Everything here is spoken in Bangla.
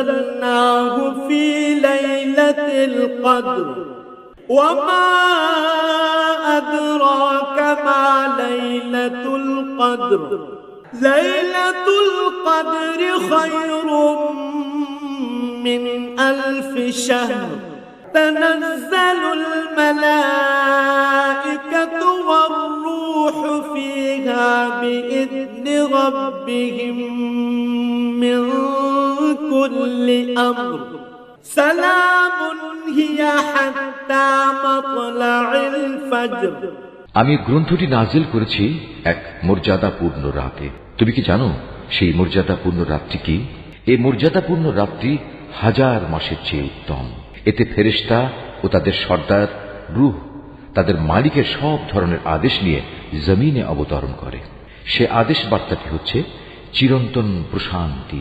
أنزلناه في ليلة القدر وما أدراك ما ليلة القدر ليلة القدر خير من 1000 شهر تنزل الملائكة والروح فيها بإذن ربهم من كل أمر سلام هي حتى مطلع الفجر। আমি গ্রন্থটি নাজিল করেছি এক মর্যাদাপূর্ণ রাতে। তুমি কি জানো সেই মর্যাদাপূর্ণ রাতটি কি? এই মর্যাদাপূর্ণ রাতটি 1000 মাসের চেয়ে উত্তম। এতে ফেরেশতা ও তাদের সর্দার রূহ তাদের মালিকের সব ধরনের আদেশ নিয়ে জমিনে অবতরণ করে। সে আদেশ বার্তাটি হচ্ছে চিরন্তন প্রশান্তি।